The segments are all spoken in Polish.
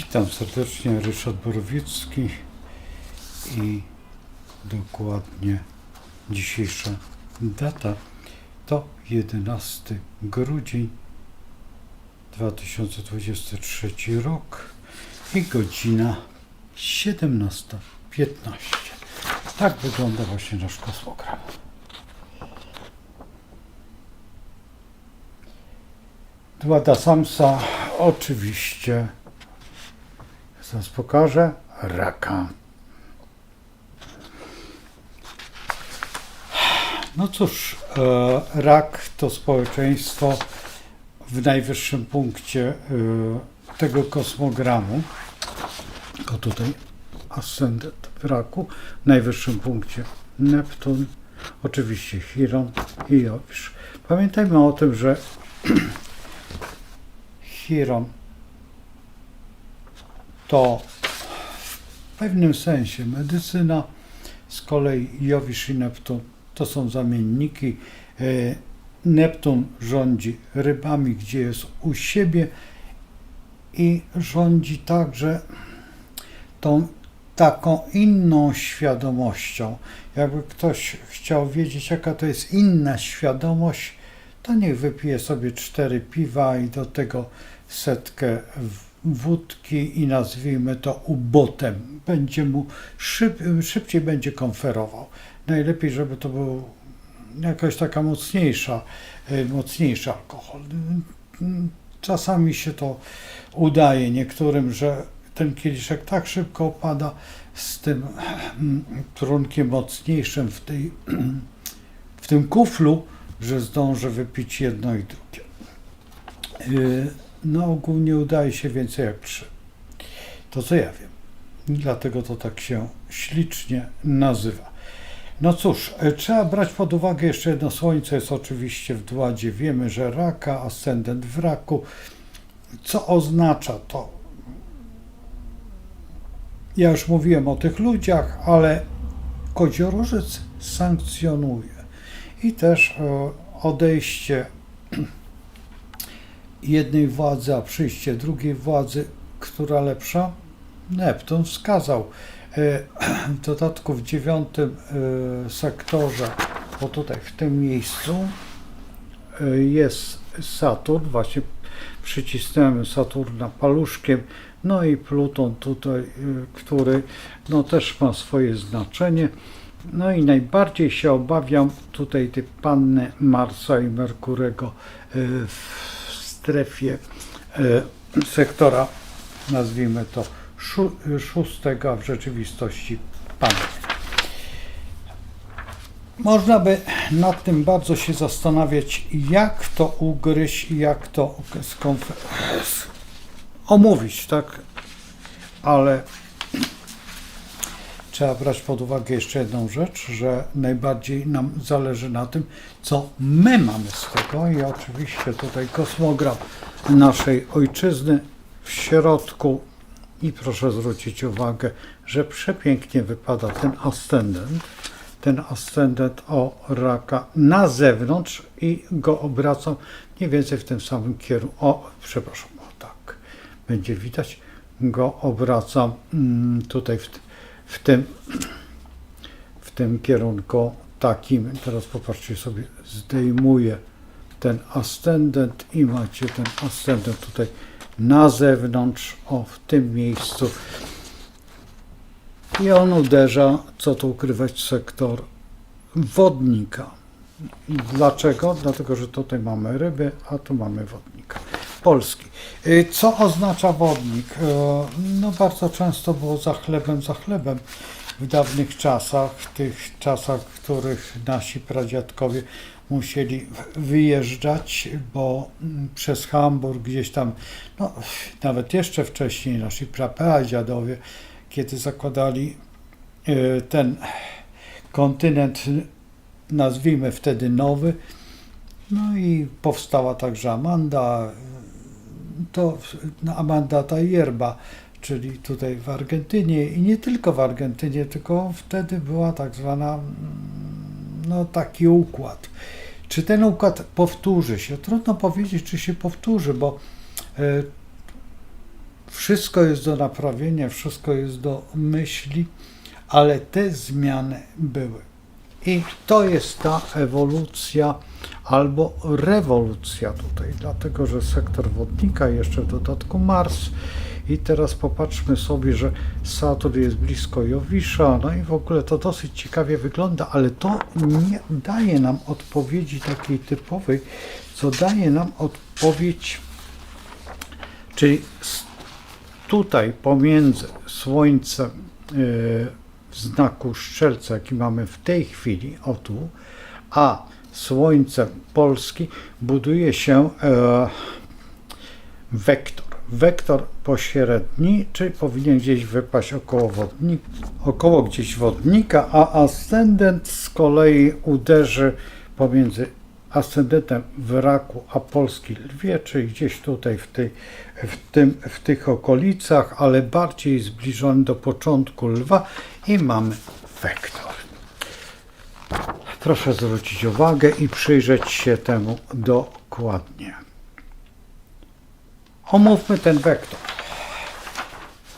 Witam serdecznie, Ryszard Borowiecki i dokładnie dzisiejsza data to 11 grudzień 2023 rok i godzina 17:15. Tak wygląda właśnie nasz kosmogram. Dwada Samsa oczywiście, zaraz pokażę, raka. No cóż, rak to społeczeństwo w najwyższym punkcie tego kosmogramu. O tutaj ascendent w raku, w najwyższym punkcie Neptun, oczywiście Chiron i Jowisz. Pamiętajmy o tym, że Chiron to w pewnym sensie medycyna, z kolei Jowisz i Neptun to są zamienniki. Neptun rządzi rybami, gdzie jest u siebie i rządzi także tą taką inną świadomością. Jakby ktoś chciał wiedzieć, jaka to jest inna świadomość, to niech wypije sobie 4 piwa i do tego setkę wódki i nazwijmy to ubotem. Będzie mu szybciej będzie konferował. Najlepiej, żeby to był jakaś taka mocniejszy alkohol. Czasami się to udaje niektórym, że ten kieliszek tak szybko opada z tym trunkiem mocniejszym w tym kuflu, że zdąży wypić jedno i drugie. Na ogół nie udaje się więcej jak 3. To co ja wiem. Dlatego to tak się ślicznie nazywa. No cóż, trzeba brać pod uwagę jeszcze jedno. Słońce jest oczywiście w Dładzie. Wiemy, że raka, ascendent w raku. Co oznacza to? Ja już mówiłem o tych ludziach, ale koziorożec sankcjonuje. I też odejście jednej władzy, a przyjście drugiej władzy, która lepsza? Neptun wskazał. W dodatku w 9 sektorze, bo tutaj w tym miejscu jest Saturn, właśnie przycisnąłem Saturna paluszkiem, no i Pluton tutaj, który no też ma swoje znaczenie. No i najbardziej się obawiam tutaj tej panny Marsa i Merkurego w strefie sektora, nazwijmy to 6, a w rzeczywistości panny. Można by nad tym bardzo się zastanawiać, jak to ugryźć i jak to omówić, tak? Ale trzeba brać pod uwagę jeszcze jedną rzecz, że najbardziej nam zależy na tym, co my mamy z tego i oczywiście tutaj kosmogram naszej ojczyzny w środku i proszę zwrócić uwagę, że przepięknie wypada ten ascendent o raka na zewnątrz i go obracam mniej więcej w tym samym kierunku, tak, będzie widać, go obracam tutaj w tym kierunku takim. Teraz popatrzcie sobie, zdejmuję ten ascendent i macie ten ascendent tutaj na zewnątrz, w tym miejscu. I on uderza, co tu ukrywać, sektor wodnika. Dlaczego? Dlatego, że tutaj mamy ryby, a tu mamy wodnika. Polski. Co oznacza wodnik? No bardzo często było za chlebem w dawnych czasach, tych czasach, w których nasi pradziadkowie musieli wyjeżdżać, bo przez Hamburg gdzieś tam, no nawet jeszcze wcześniej nasi prapradziadowie, kiedy zakładali ten kontynent, nazwijmy wtedy nowy, no i powstała także Amanda ta yerba, czyli tutaj w Argentynie i nie tylko w Argentynie, tylko wtedy była tak zwana, no taki układ. Czy ten układ powtórzy się? Trudno powiedzieć, czy się powtórzy, bo Wszystko jest do naprawienia, wszystko jest do myśli, ale te zmiany były. I to jest ta ewolucja albo rewolucja tutaj, dlatego że sektor wodnika, jeszcze w dodatku Mars. I teraz popatrzmy sobie, że Saturn jest blisko Jowisza, no i w ogóle to dosyć ciekawie wygląda, ale to nie daje nam odpowiedzi takiej typowej, co daje nam odpowiedź, czyli tutaj pomiędzy Słońcem w znaku Strzelca, jaki mamy w tej chwili, o tu, a Słońcem Polski buduje się wektor pośredni, czyli powinien gdzieś wypaść około gdzieś wodnika, a ascendent z kolei uderzy pomiędzy ascendentem w Raku, a Polski Lwie, czyli gdzieś tutaj w tych okolicach, ale bardziej zbliżony do początku Lwa i mamy wektor. Proszę zwrócić uwagę i przyjrzeć się temu dokładnie. Omówmy ten wektor.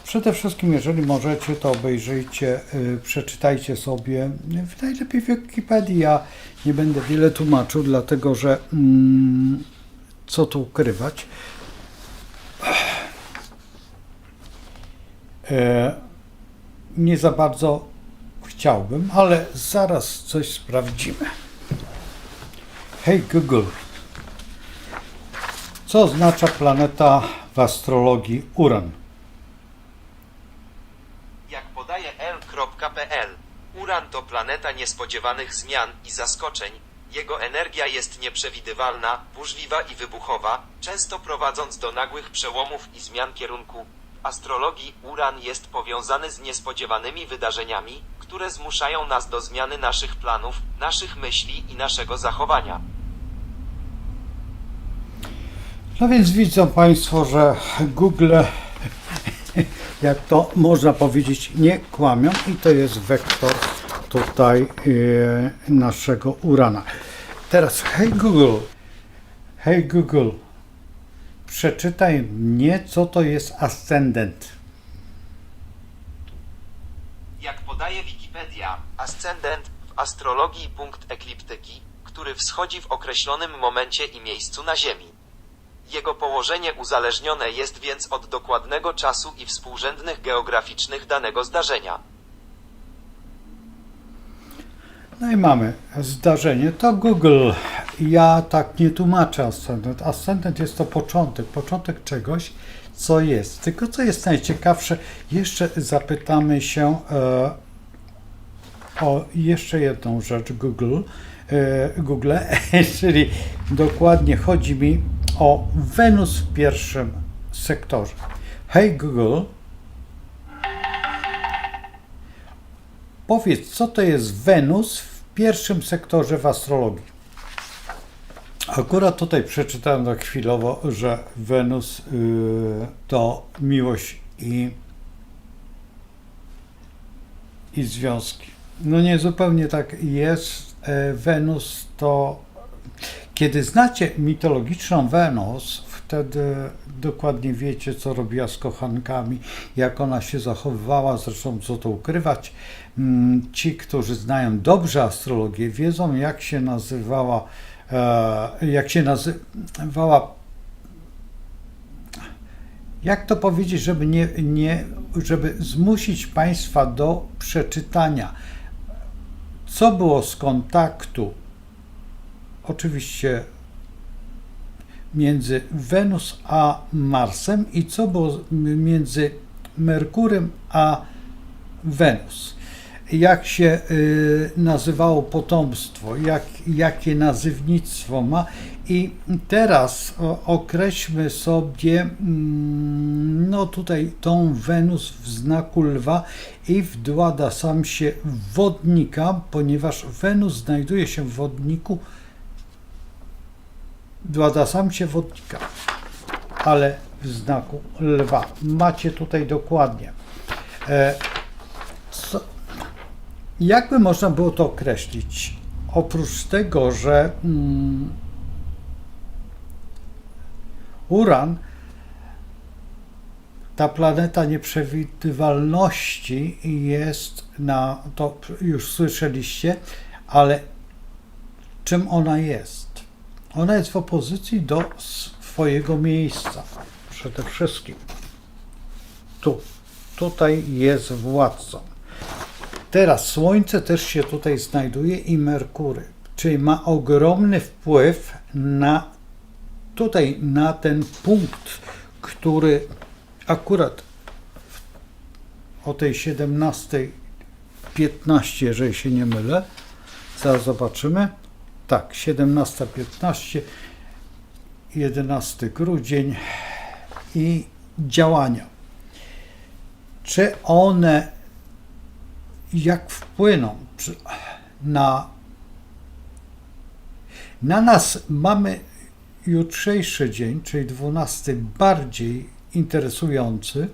Przede wszystkim, jeżeli możecie, to obejrzyjcie, przeczytajcie sobie, najlepiej w Wikipedii. Ja nie będę wiele tłumaczył, dlatego że co tu ukrywać. Nie za bardzo chciałbym, ale zaraz coś sprawdzimy. Hej Google, co oznacza planeta w astrologii Uran? Jak podaje l.pl, Uran to planeta niespodziewanych zmian i zaskoczeń. Jego energia jest nieprzewidywalna, burzliwa i wybuchowa, często prowadząc do nagłych przełomów i zmian kierunku. W astrologii Uran jest powiązany z niespodziewanymi wydarzeniami, które zmuszają nas do zmiany naszych planów, naszych myśli i naszego zachowania. No więc widzą Państwo, że Google, jak to można powiedzieć, nie kłamią i to jest wektor tutaj naszego Urana. Teraz hej Google, przeczytaj mnie, co to jest ascendent. Jak podaje Wikipedia, ascendent w astrologii punkt ekliptyki, który wschodzi w określonym momencie i miejscu na Ziemi. Jego położenie uzależnione jest więc od dokładnego czasu i współrzędnych geograficznych danego zdarzenia. No i mamy zdarzenie. To Google. Ja tak nie tłumaczę ascendent. Ascendent jest to początek czegoś, co jest. Tylko co jest najciekawsze, jeszcze zapytamy się o jeszcze jedną rzecz Google, czyli dokładnie chodzi mi o Wenus w pierwszym sektorze. Hej Google, powiedz, co to jest Wenus w pierwszym sektorze w astrologii. Akurat tutaj przeczytałem tak chwilowo, że Wenus to miłość i związki. No nie zupełnie tak jest. Wenus to, kiedy znacie mitologiczną Wenus, wtedy dokładnie wiecie, co robiła z kochankami, jak ona się zachowywała, zresztą co to ukrywać. Ci, którzy znają dobrze astrologię, wiedzą, jak się nazywała, jak to powiedzieć, żeby zmusić Państwa do przeczytania, co było z kontaktu, oczywiście między Wenus a Marsem i co było między Merkurem a Wenus. Jak się nazywało potomstwo, jakie nazywnictwo ma. I teraz określmy sobie no tutaj tą Wenus w znaku Lwa i w Dwadasamsie wodnika, ponieważ Wenus znajduje się w wodniku, Dwadasamsie wodnika, ale w znaku Lwa. Macie tutaj dokładnie. Jakby można było to określić? Oprócz tego, że ta planeta nieprzewidywalności jest to już słyszeliście, ale czym ona jest? Ona jest w opozycji do swojego miejsca. Przede wszystkim tutaj jest władcą. Teraz Słońce też się tutaj znajduje i Merkury, czyli ma ogromny wpływ na ten punkt, który akurat o tej 17:15, jeżeli się nie mylę, zaraz zobaczymy. Tak, 17:15, 11 grudzień i działania. Czy one jak wpłyną na nas? Mamy jutrzejszy dzień, czyli 12, bardziej interesujący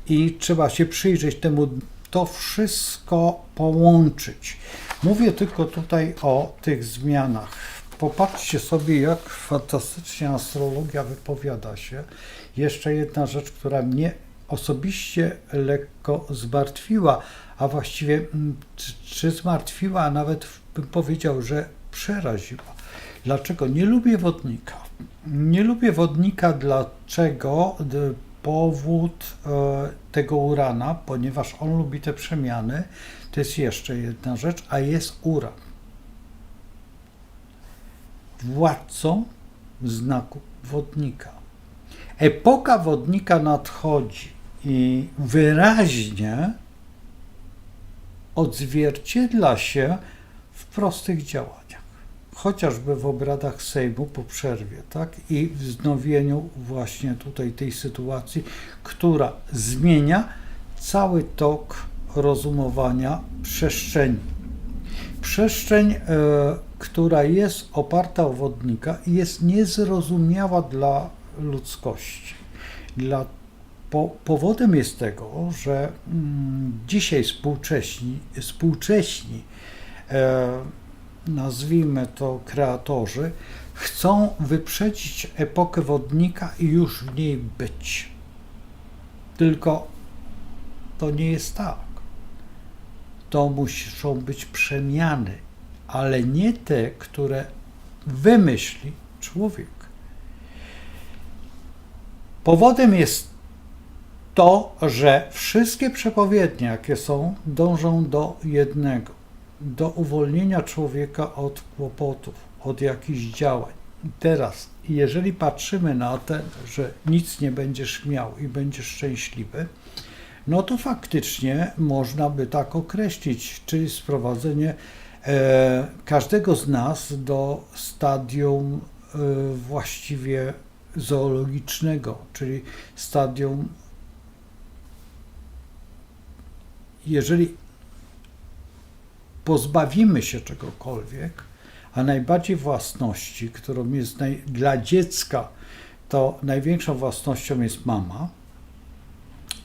i trzeba się przyjrzeć temu, to wszystko połączyć. Mówię tylko tutaj o tych zmianach. Popatrzcie sobie, jak fantastycznie astrologia wypowiada się. Jeszcze jedna rzecz, która mnie osobiście lekko zmartwiła, a właściwie czy zmartwiła, a nawet bym powiedział, że przeraziła. Dlaczego? Nie lubię wodnika. Nie lubię wodnika, dlaczego? Powód tego Urana, ponieważ on lubi te przemiany, to jest jeszcze jedna rzecz, a jest Uran. Władcą znaku wodnika. Epoka wodnika nadchodzi i wyraźnie odzwierciedla się w prostych działaniach. Chociażby w obradach Sejmu po przerwie, tak? I wznowieniu właśnie tutaj tej sytuacji, która zmienia cały tok rozumowania przestrzeni. Przestrzeń, która jest oparta o wodnika, jest niezrozumiała dla ludzkości. Powodem jest tego, że dzisiaj współcześni nazwijmy to kreatorzy, chcą wyprzedzić epokę wodnika i już w niej być. Tylko to nie jest tak. To muszą być przemiany, ale nie te, które wymyśli człowiek. Powodem jest to, że wszystkie przepowiednie, jakie są, dążą do jednego. Do uwolnienia człowieka od kłopotów, od jakichś działań. Teraz, jeżeli patrzymy na to, że nic nie będziesz miał i będziesz szczęśliwy, no to faktycznie można by tak określić, czyli sprowadzenie każdego z nas do stadium właściwie zoologicznego, czyli stadium, jeżeli pozbawimy się czegokolwiek, a najbardziej własności, którą jest dla dziecka, to największą własnością jest mama.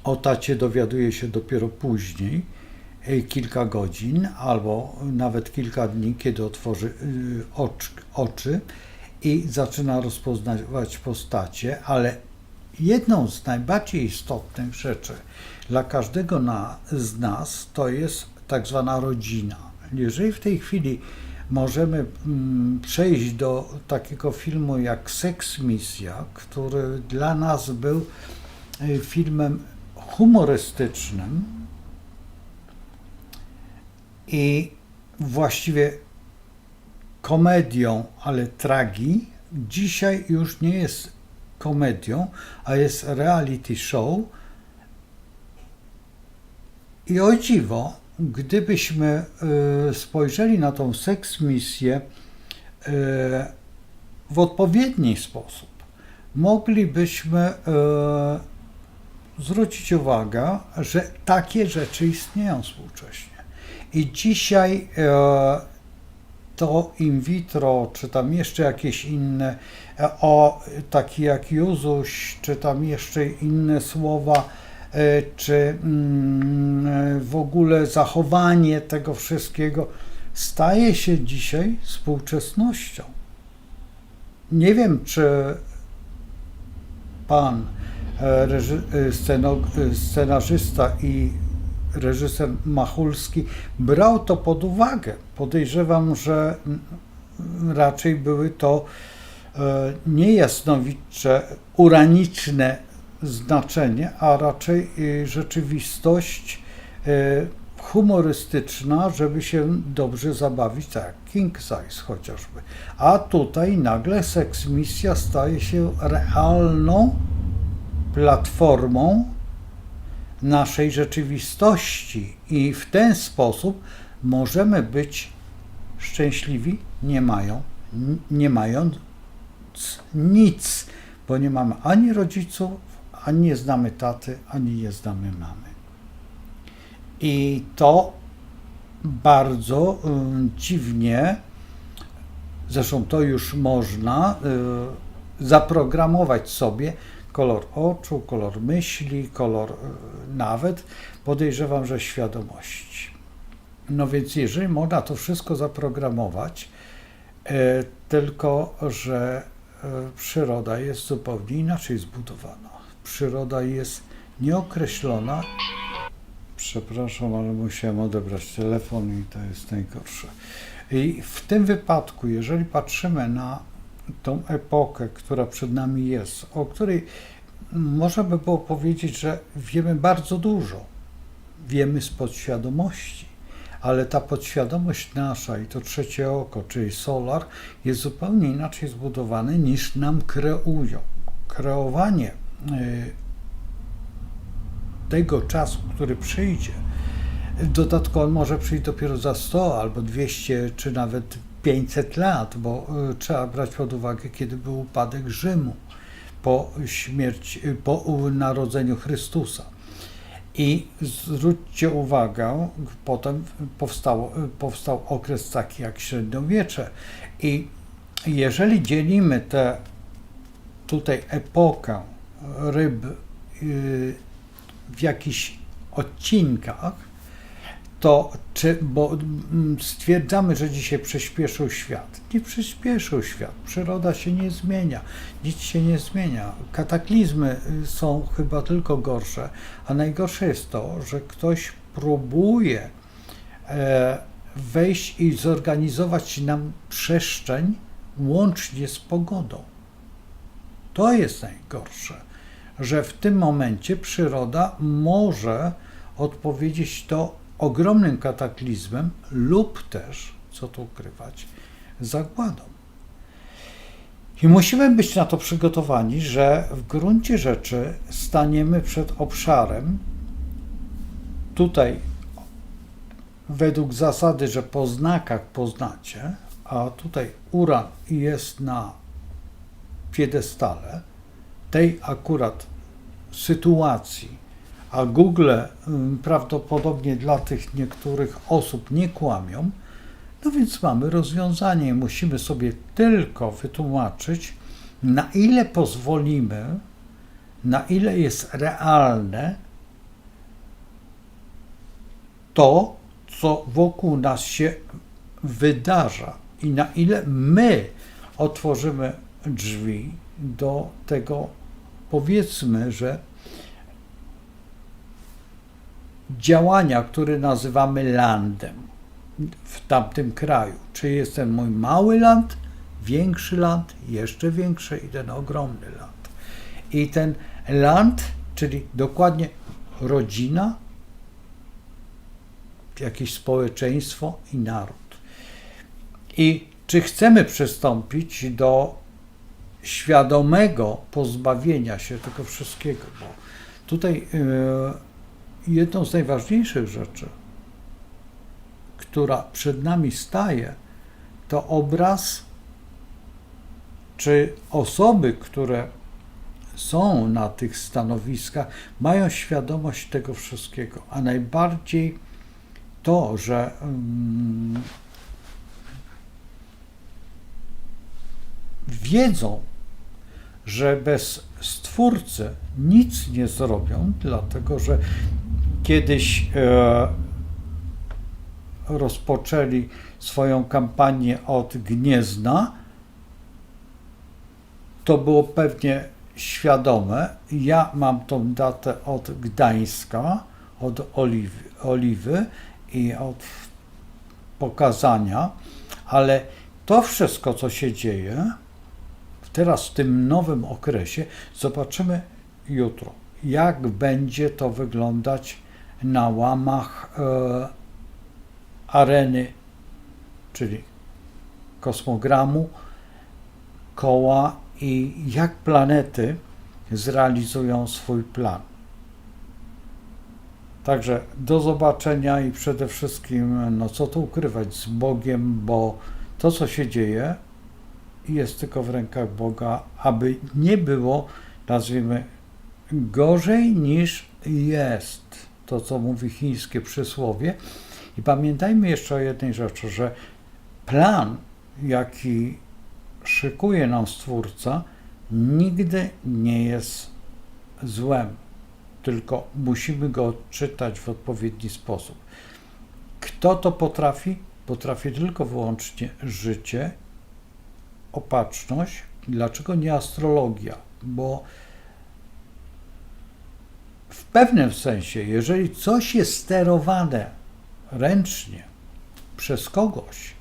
O tacie dowiaduje się dopiero później, kilka godzin albo nawet kilka dni, kiedy otworzy oczy i zaczyna rozpoznawać postacie, ale jedną z najbardziej istotnych rzeczy dla każdego z nas to jest tak zwana rodzina. Jeżeli w tej chwili możemy przejść do takiego filmu jak Seks Misja, który dla nas był filmem humorystycznym i właściwie komedią, ale tragii, dzisiaj już nie jest komedią, a jest reality show. I o dziwo, gdybyśmy spojrzeli na tą Seks Misję w odpowiedni sposób, moglibyśmy zwrócić uwagę, że takie rzeczy istnieją współcześnie. I dzisiaj to in vitro, czy tam jeszcze jakieś inne, takie jak Juzuś, czy tam jeszcze inne słowa, czy w ogóle zachowanie tego wszystkiego staje się dzisiaj współczesnością. Nie wiem, czy pan scenarzysta i reżyser Machulski brał to pod uwagę. Podejrzewam, że raczej były to nie jasnowicze, uraniczne znaczenie, a raczej rzeczywistość humorystyczna, żeby się dobrze zabawić, tak jak King Size chociażby. A tutaj nagle seksmisja staje się realną platformą naszej rzeczywistości i w ten sposób możemy być szczęśliwi, nie mając nic, bo nie mamy ani rodziców, ani nie znamy taty, ani nie znamy mamy. I to bardzo dziwnie, zresztą to już można zaprogramować sobie kolor oczu, kolor myśli, kolor nawet, podejrzewam, że świadomości. No więc jeżeli można to wszystko zaprogramować, tylko że przyroda jest zupełnie inaczej zbudowana. Przyroda jest nieokreślona. Przepraszam, ale musiałem odebrać telefon i to jest najgorsze. I w tym wypadku, jeżeli patrzymy na tą epokę, która przed nami jest, o której można by było powiedzieć, że wiemy bardzo dużo, wiemy z podświadomości, ale ta podświadomość nasza i to trzecie oko, czyli solar, jest zupełnie inaczej zbudowane niż nam kreują. Kreowanie tego czasu, który przyjdzie, dodatkowo on może przyjść dopiero za 100 albo 200 czy nawet 500 lat, bo trzeba brać pod uwagę, kiedy był upadek Rzymu po narodzeniu Chrystusa. I zwróćcie uwagę, potem powstał okres taki jak średniowiecze. I jeżeli dzielimy tę tutaj epokę ryb w jakichś odcinkach, to bo stwierdzamy, że dzisiaj przyspieszył świat. Nie przyspieszył świat. Przyroda się nie zmienia. Nic się nie zmienia. Kataklizmy są chyba tylko gorsze, a najgorsze jest to, że ktoś próbuje wejść i zorganizować nam przestrzeń łącznie z pogodą. To jest najgorsze, że w tym momencie przyroda może odpowiedzieć to ogromnym kataklizmem lub też, co tu ukrywać, zagładą. I musimy być na to przygotowani, że w gruncie rzeczy staniemy przed obszarem, tutaj według zasady, że po znakach poznacie, a tutaj Uran jest na piedestale tej akurat sytuacji, a Google prawdopodobnie dla tych niektórych osób nie kłamią, no więc mamy rozwiązanie. Musimy sobie tylko wytłumaczyć, na ile pozwolimy, na ile jest realne to, co wokół nas się wydarza i na ile my otworzymy drzwi do tego, powiedzmy, że działania, które nazywamy landem w tamtym kraju. Czy jest ten mój mały land, większy land, jeszcze większy i ten ogromny land. I ten land, czyli dokładnie rodzina, jakieś społeczeństwo i naród. I czy chcemy przystąpić do świadomego pozbawienia się tego wszystkiego, bo tutaj jedną z najważniejszych rzeczy, która przed nami staje, to obraz, czy osoby, które są na tych stanowiskach, mają świadomość tego wszystkiego, a najbardziej to, że wiedzą, że bez Stwórcy nic nie zrobią, dlatego że kiedyś rozpoczęli swoją kampanię od Gniezna. To było pewnie świadome. Ja mam tą datę od Gdańska, od Oliwy i od pokazania, ale to wszystko, co się dzieje teraz w tym nowym okresie, zobaczymy jutro, jak będzie to wyglądać na łamach areny, czyli kosmogramu, koła i jak planety zrealizują swój plan. Także do zobaczenia i przede wszystkim, no co tu ukrywać, z Bogiem, bo to, co się dzieje, jest tylko w rękach Boga, aby nie było, nazwijmy, gorzej niż jest. To, co mówi chińskie przysłowie. I pamiętajmy jeszcze o jednej rzeczy, że plan, jaki szykuje nam Stwórca, nigdy nie jest złem, tylko musimy go odczytać w odpowiedni sposób. Kto to potrafi? Potrafi tylko wyłącznie życie, opatrzność. Dlaczego nie astrologia? Bo w pewnym sensie, jeżeli coś jest sterowane ręcznie przez kogoś,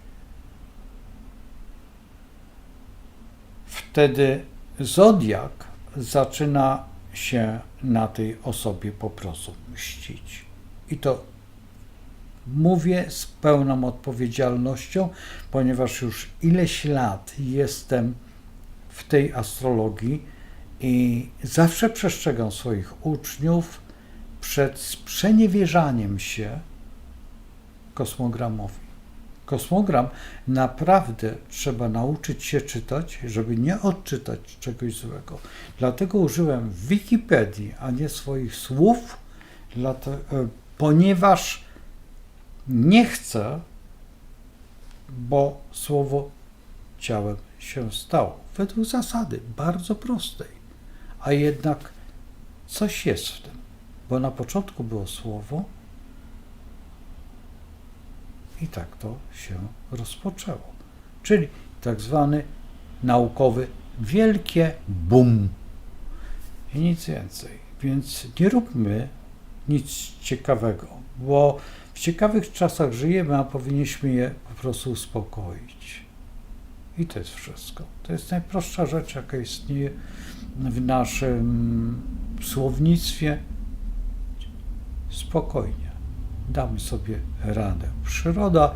wtedy zodiak zaczyna się na tej osobie po prostu mścić. I to mówię z pełną odpowiedzialnością, ponieważ już ileś lat jestem w tej astrologii i zawsze przestrzegam swoich uczniów przed sprzeniewierzaniem się kosmogramowi. Kosmogram naprawdę trzeba nauczyć się czytać, żeby nie odczytać czegoś złego. Dlatego użyłem Wikipedii, a nie swoich słów, ponieważ nie chcę, bo słowo ciałem się stało. Według zasady bardzo prostej. A jednak coś jest w tym, bo na początku było słowo i tak to się rozpoczęło. Czyli tak zwany naukowy wielkie bum. I nic więcej. Więc nie róbmy nic ciekawego, bo w ciekawych czasach żyjemy, a powinniśmy je po prostu uspokoić. I to jest wszystko. To jest najprostsza rzecz, jaka istnieje w naszym słownictwie. Spokojnie. Damy sobie radę. Przyroda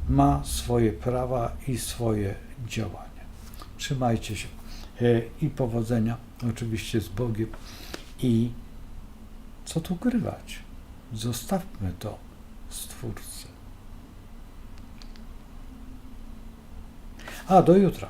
ma swoje prawa i swoje działania. Trzymajcie się i powodzenia, oczywiście z Bogiem. I co tu ukrywać? Zostawmy to Stwórcy. A do jutra.